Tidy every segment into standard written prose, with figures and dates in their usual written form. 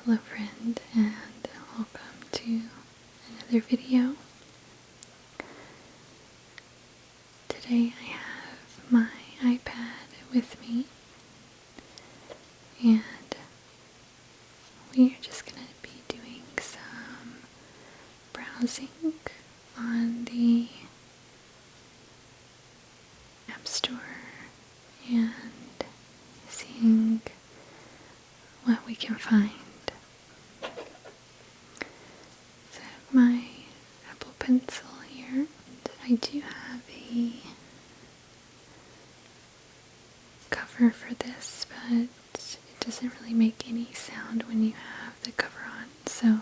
Hello friend, and welcome to another video. Today I have my iPad with me, and we are just going to be doing some browsing on the App Store and seeing what we can find. So I have my Apple Pencil here. I do have a cover for this, but it doesn't really make any sound when you have the cover on, so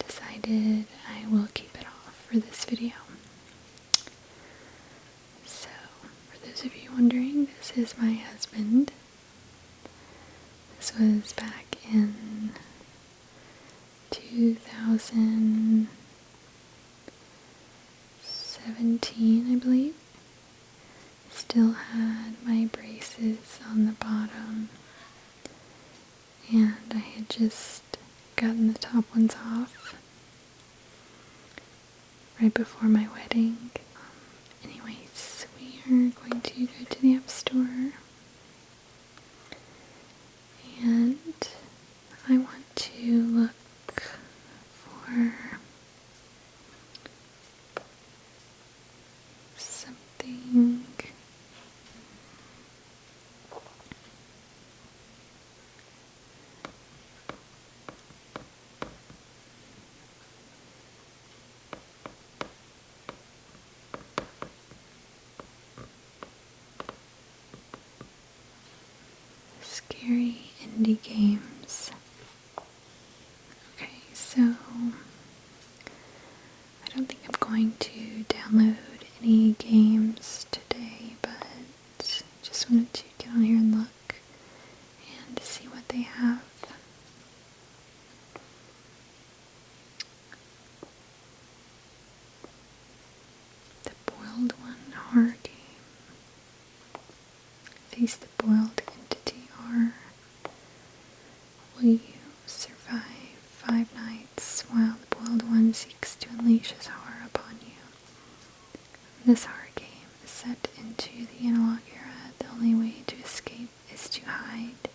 decided I will keep it off for this video. So, for those of you wondering, this is my husband. This was back in 2017, I believe. Still had my braces on the bottom, and I had just gotten the top ones off right before my wedding. Anyways, we are going to go to the App Store, and I want to look for something scary indie games. Okay, so I don't think I'm going to download any games today, but just wanted to get on here and look and see what they have. The Boiled One horror game. Face the Boiled Entity, or will you survive 5 nights while the Boiled One seeks to unleash his horror upon you? This horror game is set into the analog era. The only way to escape is to hide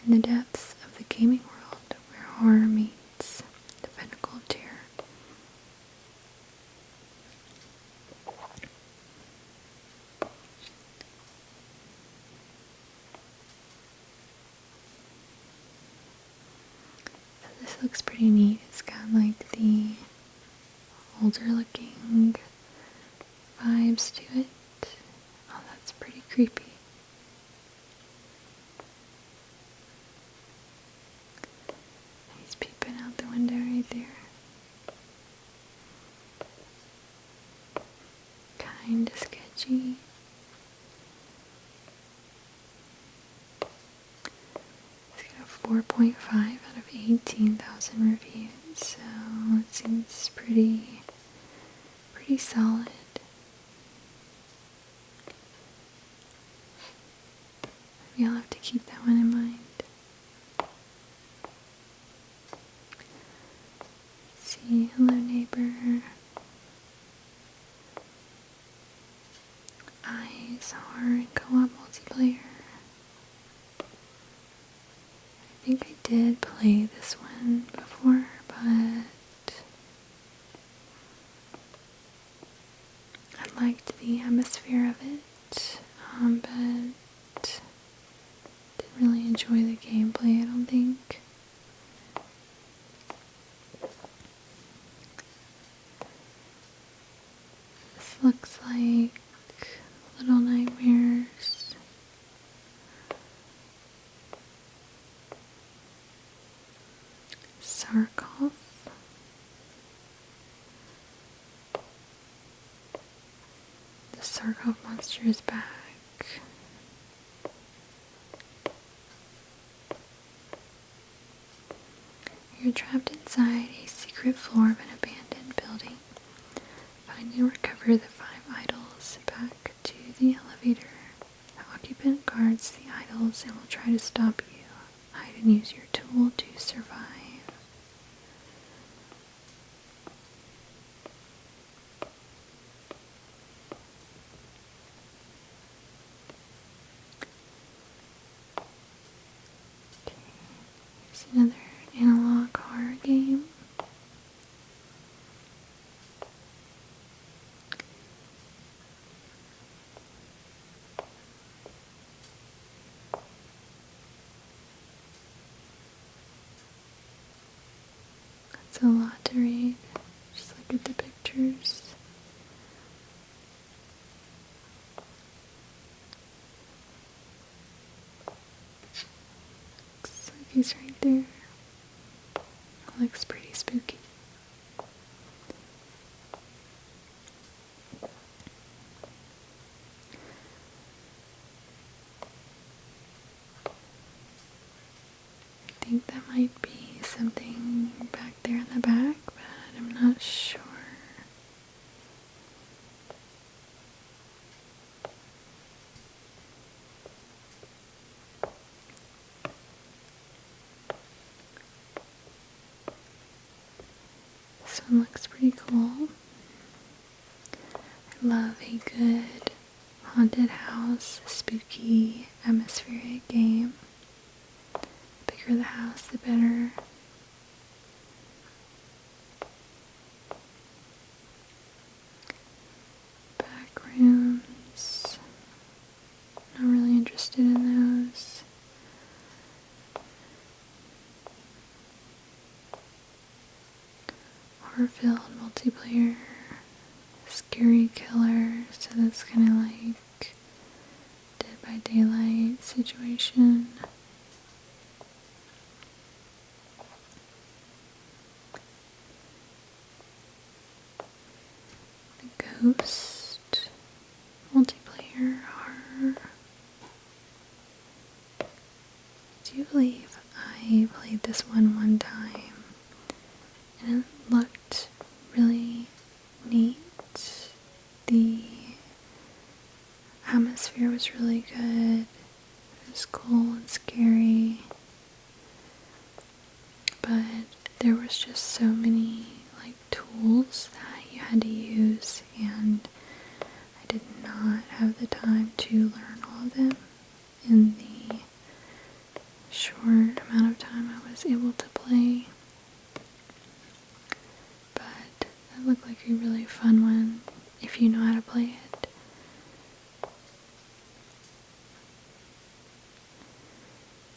in the depths of the gaming world, where horror meets the pinnacle of terror. So this looks pretty neat. It's got like the older looking vibes to it. Oh, that's pretty creepy. He's peeping out the window right there. Kinda sketchy. It's got a 4.5 out of 18,000 reviews, so it seems pretty solid. Maybe I'll have to keep that one in mind. Let's see, Hello Neighbor. Eyes, horror, and co-op multiplayer. I think I did play this one before, but I liked the atmosphere of it, but didn't really enjoy the gameplay, I don't think. This looks like Little Nightmares. Sarkov. The Sarkov monster is back. You're trapped inside a secret floor of an abandoned building. Find and recover the 5 idols back to the elevator. The occupant guards the idols and will try to stop you. hide and use your tool to survive. Okay, here's another analog horror game. It's a lot to read. Just look at the pictures. Looks like he's right there. Looks pretty spooky. I think that might be something back there in the back, but I'm not sure. This one looks pretty cool. I love a good haunted house, spooky, atmospheric game. The bigger the house, the better. Back rooms. Not really interested in those. Horror-filled multiplayer, scary killer, so that's kind of like Dead by Daylight situation. The Ghost, multiplayer horror. Do you believe I played this one time and it looked really neat? The atmosphere was really good. It was cool and scary, but there was just so many like tools that you had to use, and I did not have the time to learn all of them in the short amount of time I was able to play. But that looked like a really fun one if you know how to play it.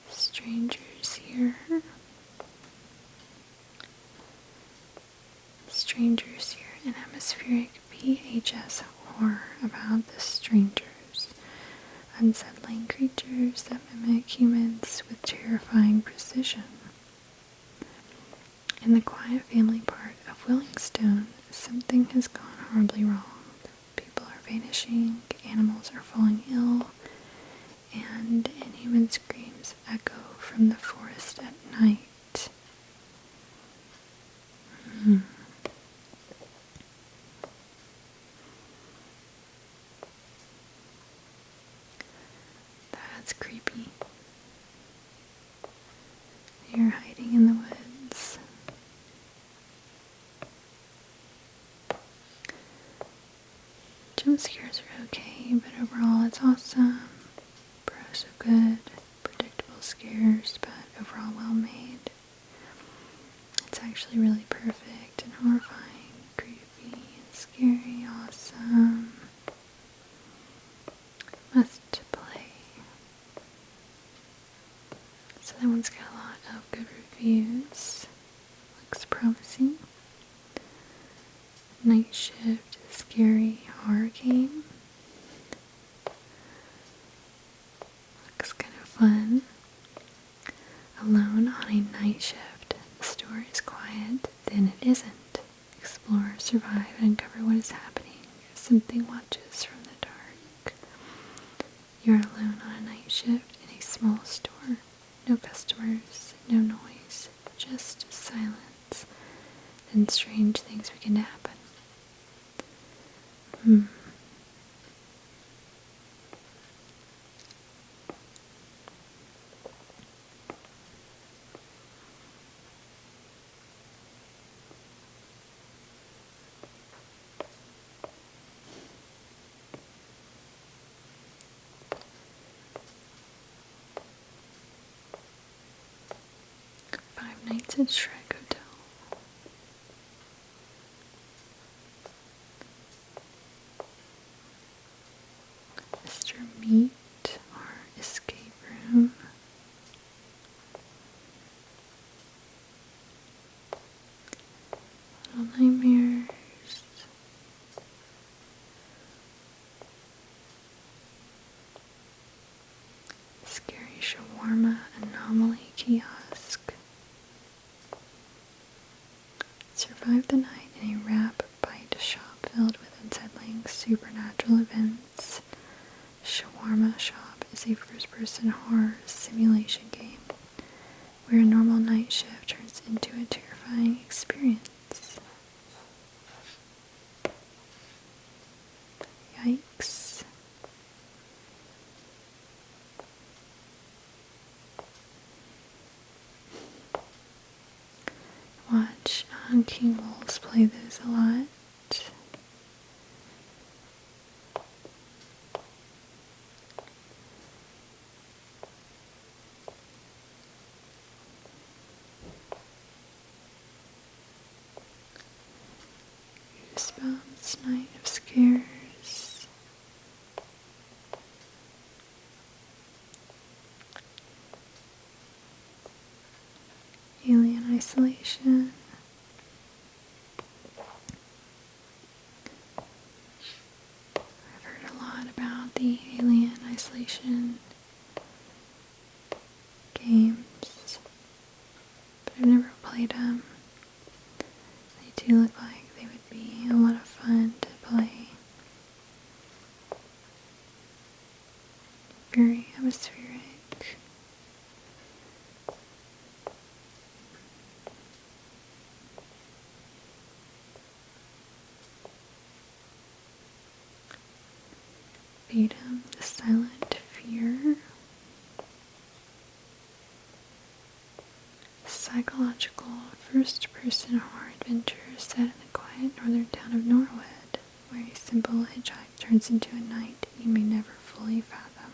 Strangers here. Strangers here, an atmospheric VHS horror about the strangers. Unsettling creatures that mimic humans with terrifying precision. In the quiet family part of Willingstone, something has gone horribly wrong. People are vanishing, animals are falling ill, and inhuman screams echo from the forest at night. That's creepy. They're hiding in the woods. Jump scares are okay, but overall it's awesome. So good. Predictable scares, but overall well made. It's actually really perfect and horrifying, creepy, and scary, awesome. Must play. So that one's got a lot of good reviews. Looks promising. Night Shift, scary horror game. Looks kind of fun. Alone on a night shift. The store is quiet, then it isn't. Explore, survive, and uncover what is happening as something watches from the dark. You are alone on a night shift in a small store. No customers, no noise, just silence. Then strange things begin to happen. Nights at Shrek Hotel. Mr. Meat or Escape Room. Little Nightmares. Scary Shawarma Anomaly Kiosk. Survive the night in a wrap bite shop filled with unsettling supernatural events. Shawarma Shop is a first-person horror simulation game where a normal night shift turns into a terrifying experience. Yikes. Watch King Wolves play those a lot. Goosebumps, Night of Scares. Alien Isolation. I've heard a lot about the Alien Isolation games, but I've never played them. They do look like they would be a lot of fun to play. Very atmospheric. Freedom, the Silent Fear. Psychological first-person horror adventure set in the quiet northern town of Norwood, where a simple hitchhike turns into a night you may never fully fathom.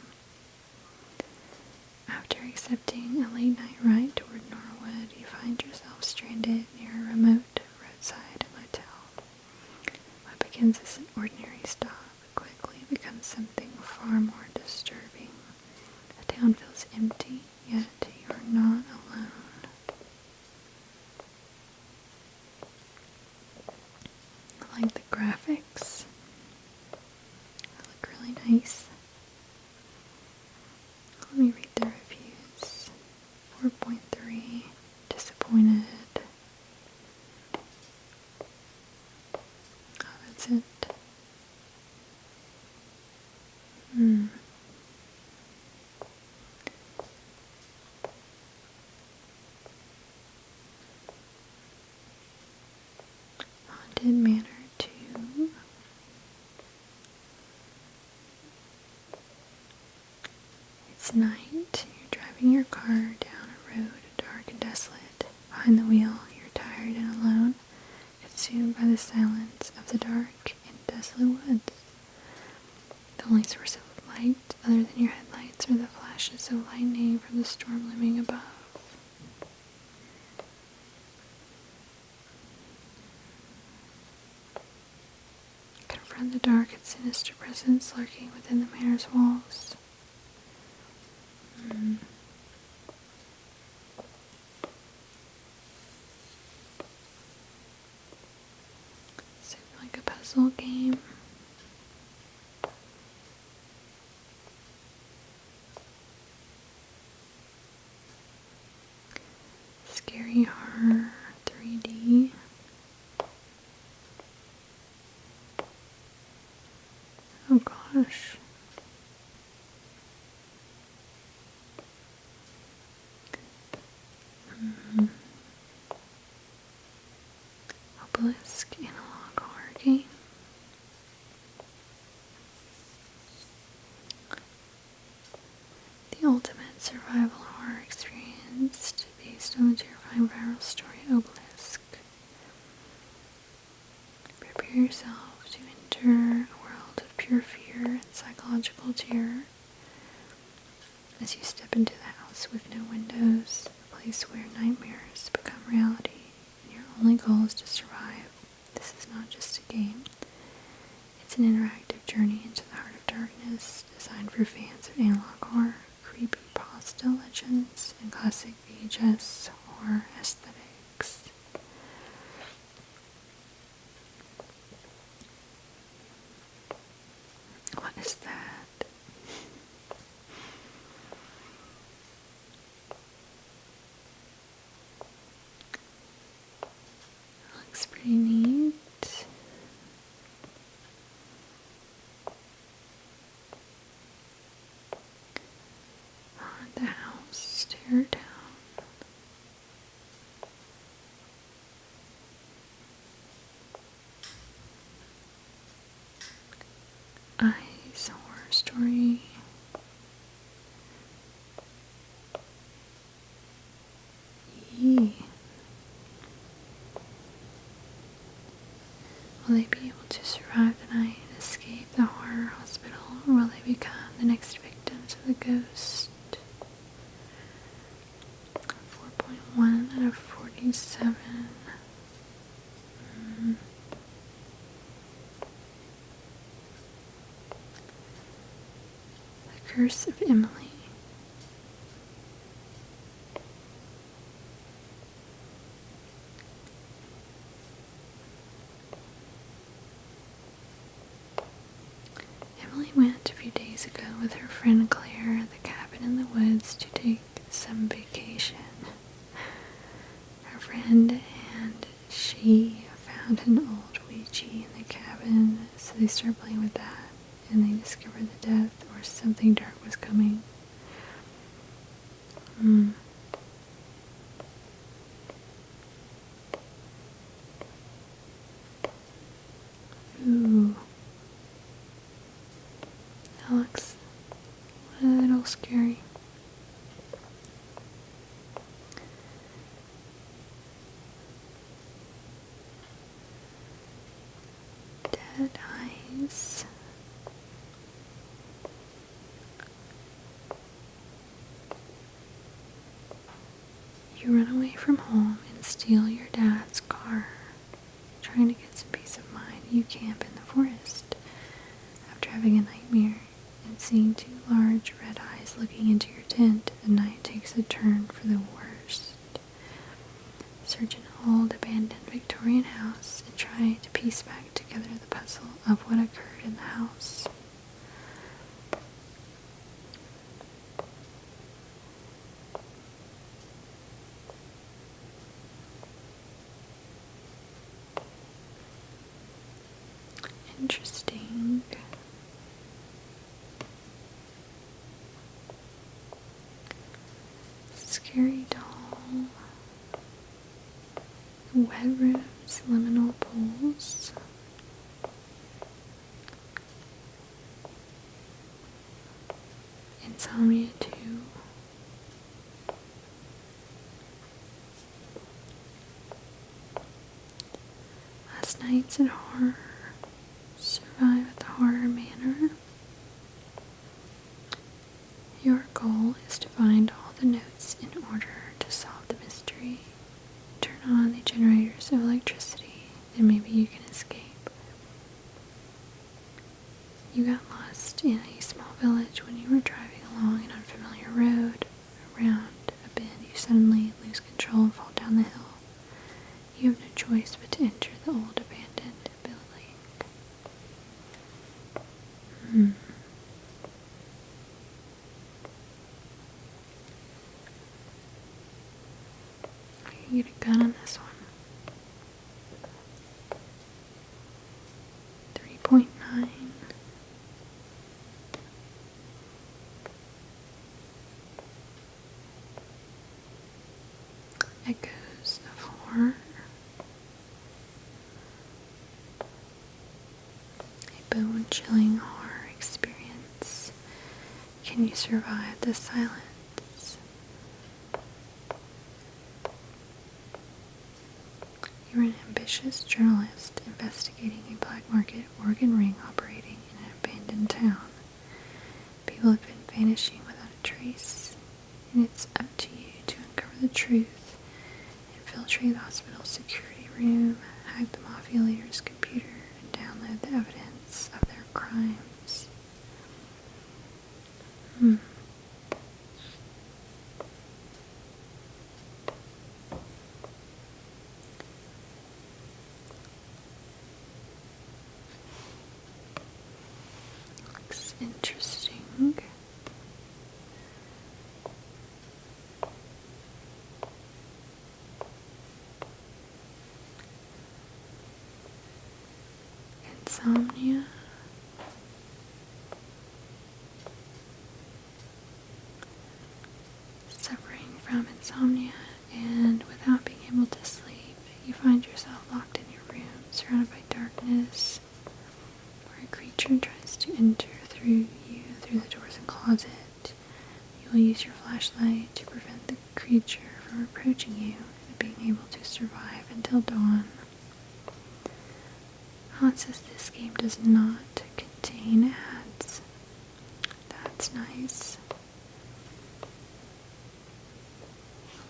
After accepting a late-night ride toward Norwood, you find yourself stranded near a remote roadside motel. What begins as an ordinary stop quickly becomes something far more disturbing. The town feels empty, yet you are not alone. I like the graphics. They look really nice. Let me read the reviews. 4.3. Disappointed. Oh, that's it. Haunted Manor 2. It's night. You're driving your car down a road, dark and desolate. Behind the wheel, you're tired and alone, consumed by the silence of the dark and desolate woods. The only source of light, other than your headlights, are the flashes of lightning from the storm looming above. Confront the dark and sinister presence lurking within the manor's walls. Seems like a puzzle game. Scary horror 3D. Oh gosh. Obelisk analog horror game. The ultimate survival horror experience based on the terrifying viral story Obelisk. Prepare yourself to enter a world of pure fear and psychological terror as you step into the house with no windows. The place where nightmares become reality and your only goal is to survive. This is not just a game. It's an interactive journey into the heart of darkness, designed for fans of analog horror, creepypasta legends, and classic VHS horror aesthetics. What is that? Looks pretty neat. The house, tear down. Eyes, horror story. Yee. Will they be able to survive the night and escape the horror hospital, or will they become the next victims of the ghost? 4.1 out of 47. The Curse of Emily. Emily went a few days ago with her friend Claire at the cabin in the woods to take some vacation. Her friend and she found an old Ouija in the cabin, so they started playing with that, and they discovered the death or something dark was coming. Ooh. That looks a little scary. Dead eyes. You run away from home and steal your dad's car. Trying to get some peace of mind, you camp in the forest. After having a nightmare and seeing two large red eyes looking into your tent, the night takes a turn for the worst. Search an old abandoned Victorian house and try to piece back together the puzzle of what occurred in the house. Interesting. Scary doll. Wet rooms, liminal pools. Insomnia 2. Last Nights at Horror. Survive at the Horror Manor. Your goal is to find all the notes in order to solve the mystery. Turn on the generators of electricity, and maybe you can escape. You got lost in a small village when you were driving along an unfamiliar road. Around a bend, you suddenly lose control and fall down the hill. You have no choice but to enter the old abandoned building. I can get a gun on this one. 3.9. Echoes of Horror. A bone-chilling horror experience. Can you survive the silence? You're an ambitious journalist investigating a black market organ ring operating in an abandoned town. People have been vanishing without a trace, and it's up to you to uncover for the truth, infiltrate the hospital security room, hack the mafia leader's computer, and download the evidence of their crimes. Looks interesting. Insomnia. Suffering from insomnia, and without being able to sleep, you find yourself locked in your room, surrounded by darkness, where a creature tries to enter through the doors and closet. You will use your flashlight to prevent the creature from approaching you and being able to survive until dawn. It says this game does not contain ads. That's nice.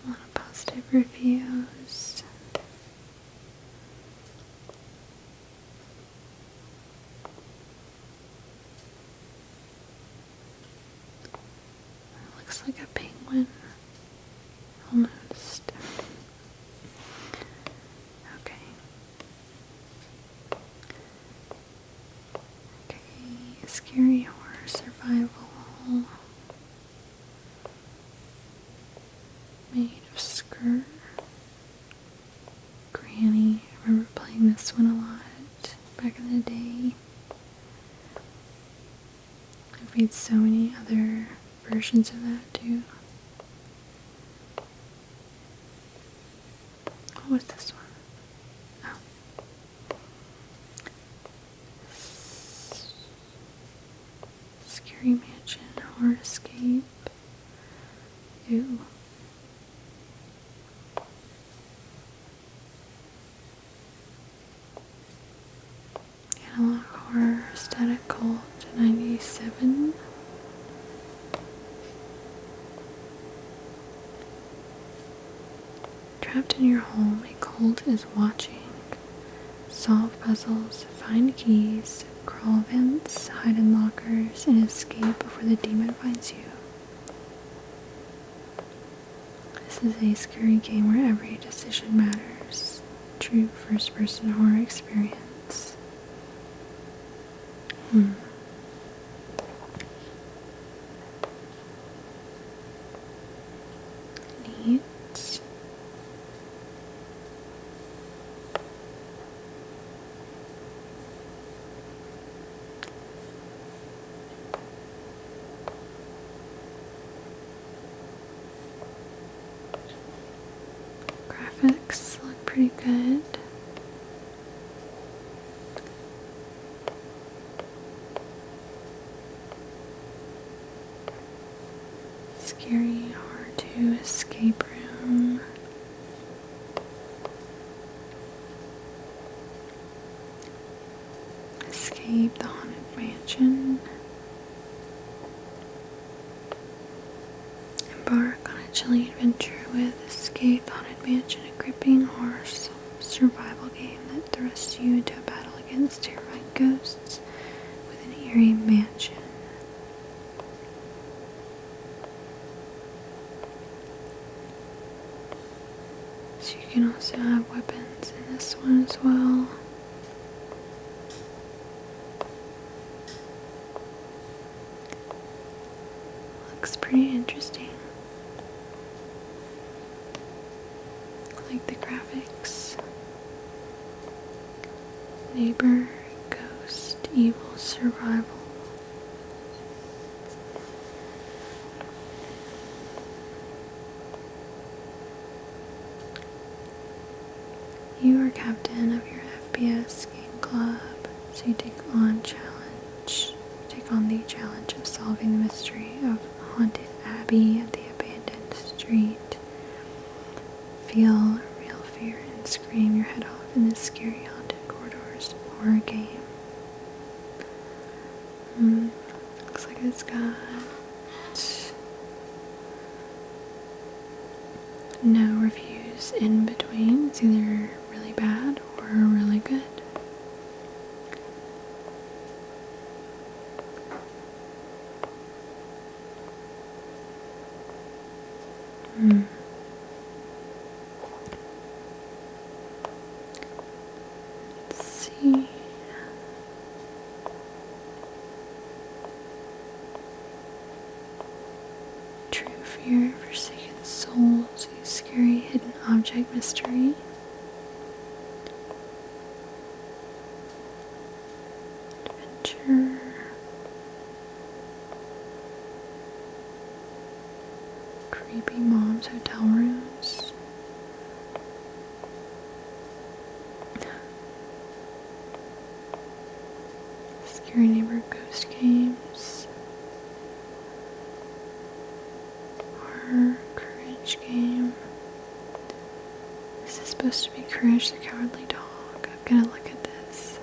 A lot of positive reviews. It looks like a penguin. Almost. Okay. Scary horror survival. Made of Skur. Granny. I remember playing this one a lot back in the day. I've made so many other versions of that too. What was this one? Oh. Scary Mansion, Horror Escape. Ew. Analog Horror, Static Cult, 97. Trapped in your home, a cult is watching. Solve puzzles, find keys, crawl vents, hide in lockers, and escape before the demon finds you. This is a scary game where every decision matters. True first-person horror experience. Neat. Graphics look pretty good. Scary Horror 2 Escape Room. Escape the Haunted Mansion. Embark on a chilling adventure with Escape the Haunted Mansion, a gripping horror survival game that thrusts you into a battle against terrifying ghosts with an eerie mansion. So you can also have weapons in this one as well. Looks pretty interesting. I like the graphics. Neighbor, Ghost, Evil, Survival. You are captain of your FPS game club, so you take on the challenge of solving the mystery of Haunted Abbey at the abandoned street. Feel real fear and scream your head off in this scary haunted corridors horror game. Looks like it's got no reviews in between. It's either really bad or really good. Let's see. True fear, forsaken souls, a scary hidden object mystery. Adventure. Creepy mom's hotel rooms. Scary neighbor ghost games. Horror courage game. This is supposed to be Courage the Cowardly Dog. I'm gonna look at this.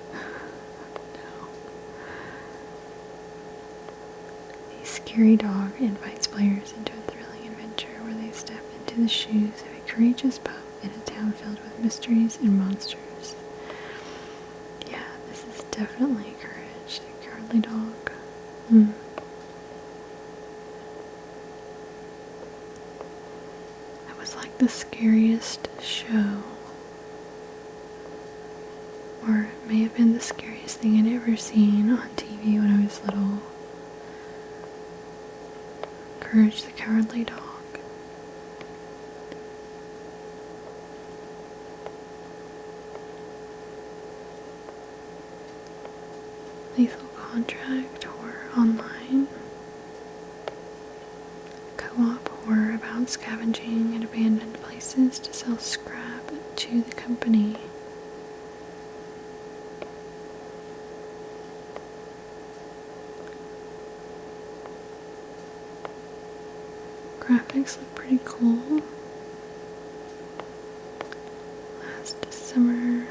No. A scary dog invites players into a thrilling adventure where they step into the shoes of a courageous pup in a town filled with mysteries and monsters. Yeah, this is definitely Courage the Cowardly Dog. That was like the scariest show. Or it may have been the scariest thing I'd ever seen on TV when I was little. Courage the Cowardly Dog. Lethal Contract Horror Online. Co-op horror about scavenging at abandoned places to sell scrap to the company. Graphics look pretty cool. Last summer.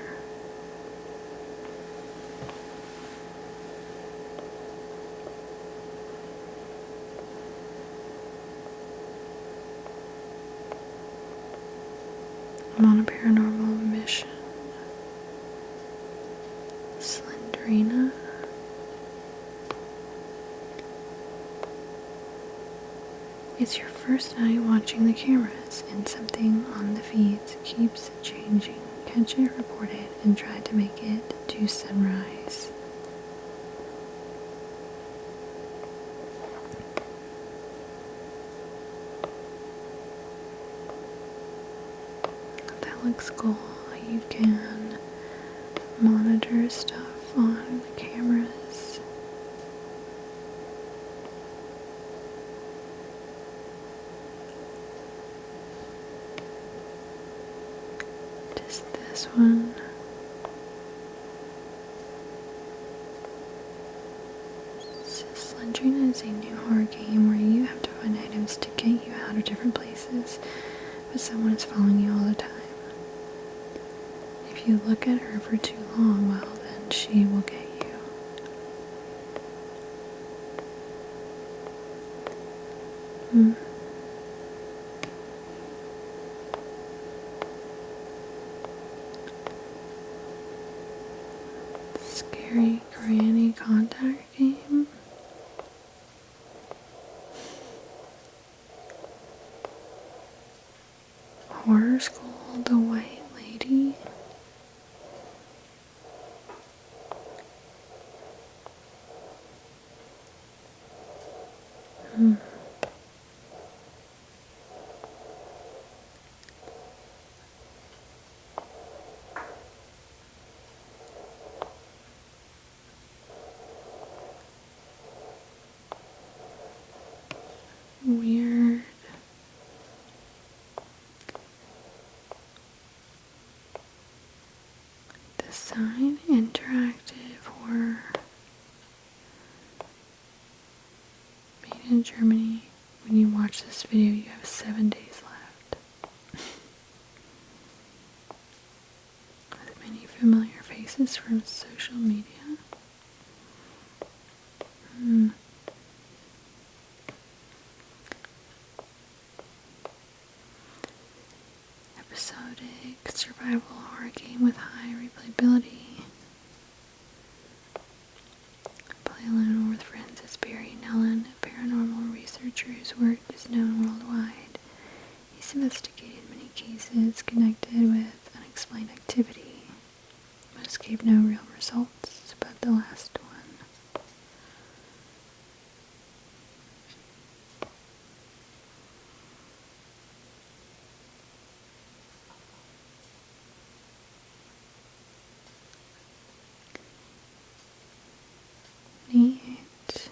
I'm on a paranormal mission. Slendrina. It's your first night watching the cameras, and something on the feeds keeps changing. Catch it, report it, and try to make it to sunrise. That looks cool. You can monitor stuff on cameras. Just this one. Slendrina is a new horror game where you have to find items to get you out of different places, but someone is following you all the time. If you look at her for too long, well, then she will get you. Scary granny contact game. Horror School, The White Lady. Weird. Design interactive horror. Made in Germany. When you watch this video, you have 7 days left. With many familiar faces from social media. episodic survival horror game with high replayability. Play alone or with friends as Barry and Ellen, a paranormal researcher whose work is known worldwide. He's investigated many cases connected with unexplained activity. Most gave no real results, but the last one. Neat.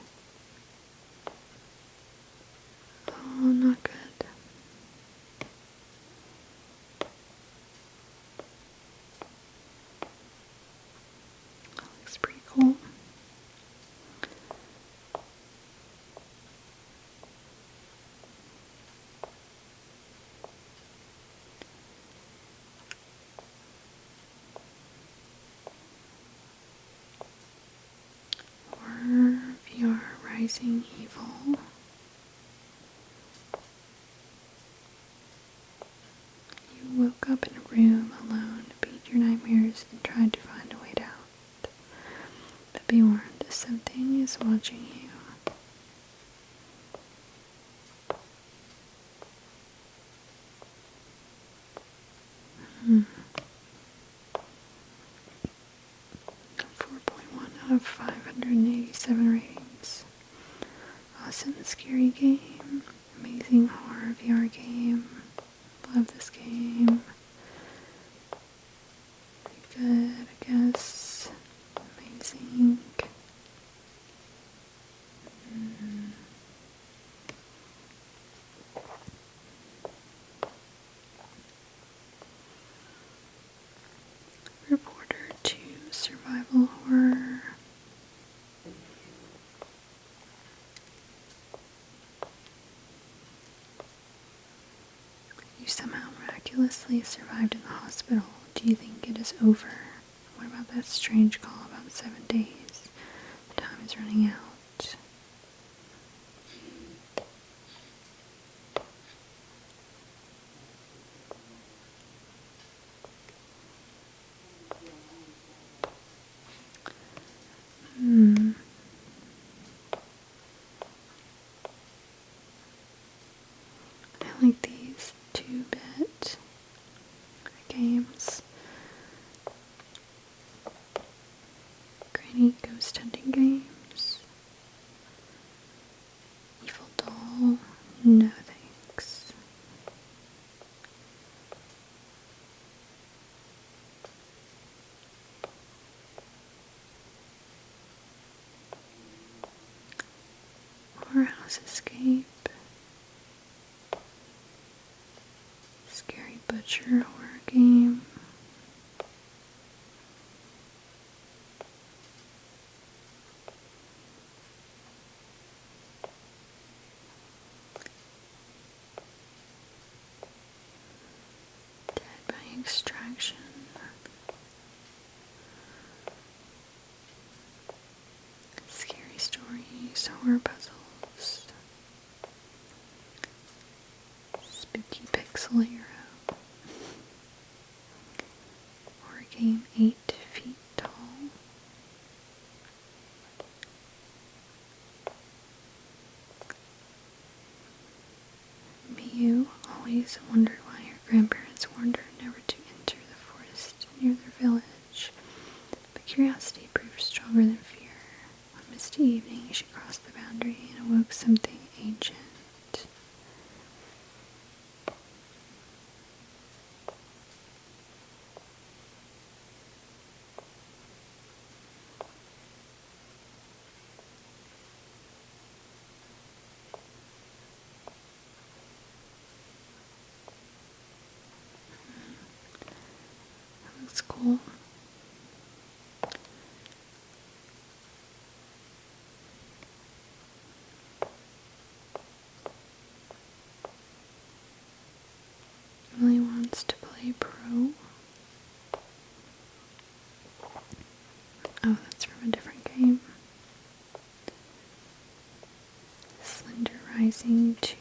Oh, not good. That looks pretty cool. Horror VR Rising Evil. You woke up in a room alone, beat your nightmares, and tried to find a way out. But be warned, something is watching you. Hmm. 4.1 out of 587 ratings. Awesome scary game. Amazing horror VR game. Love this game. Pretty good, I guess. Amazing. Reporter 2 Survival Horror. You somehow miraculously survived in the hospital. Do you think it is over? What about that strange call about 7 days? The time is running out. I like these 2-bit games. Granny ghost hunting games. Evil doll. No thanks. Horror House Escape. Scary Butcher horror game. Dead by Extraction. Scary Stories, horror puzzles. Spooky Pixel Hero. Horror game 8 feet tall. Miyu always wondered why her grandparents warned her never to enter the forest near their village. But curiosity proved stronger than fear. One misty evening, she crossed the boundary and awoke something ancient. That's cool. Emily wants to play pro. Oh, that's from a different game. Slender Rising 2.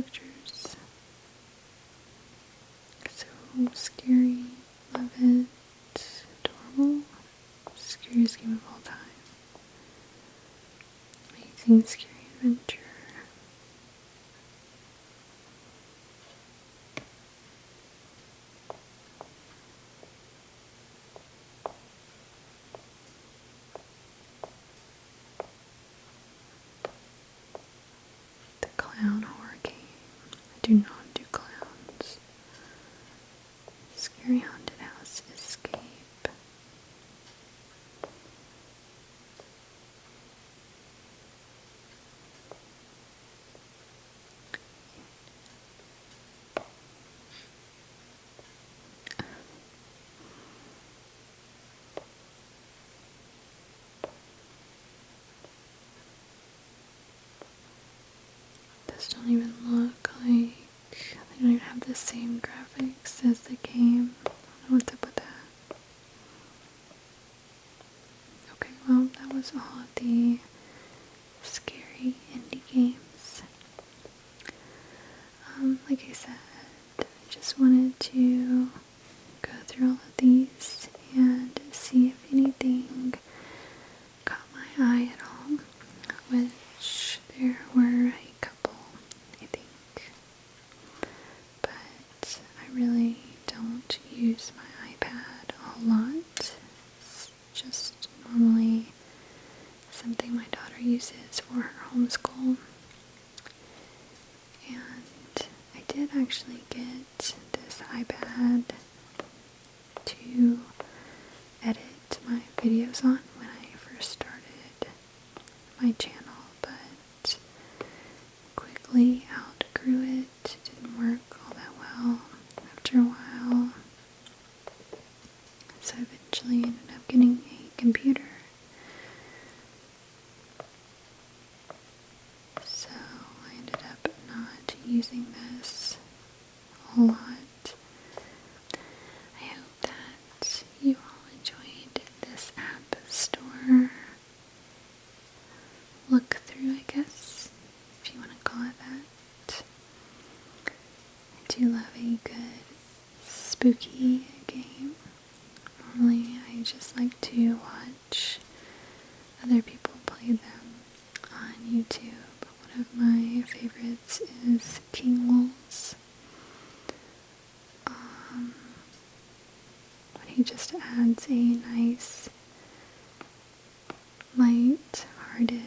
pictures. So scary, love it, adorable, scariest game of all time. Amazing scary adventure. The clown horror game. I do not do clowns. Scary haunted house escape. This don't even look like, they don't even have the same graphics as the game. I don't know what's up with that. Okay, well, that was all of the scary indie games. Like I said, I just wanted to go through all of these and see if anything caught my eye at all, which there were a couple, I think, but I really don't use my iPad a whole lot. It's just normally something my daughter uses for her homeschool, and I did actually get this iPad to edit my videos on when I first started my channel, but quickly outgrew it. It didn't work all that well after a while, so I eventually ended up getting a computer. So I ended up not using this a lot. I hope that you all enjoyed this app store look through, I guess, if you want to call it that. I do love a good spooky game. Normally I just like to watch other people play them on YouTube. One of my favorites is King Wolves. But he just adds a nice, light-hearted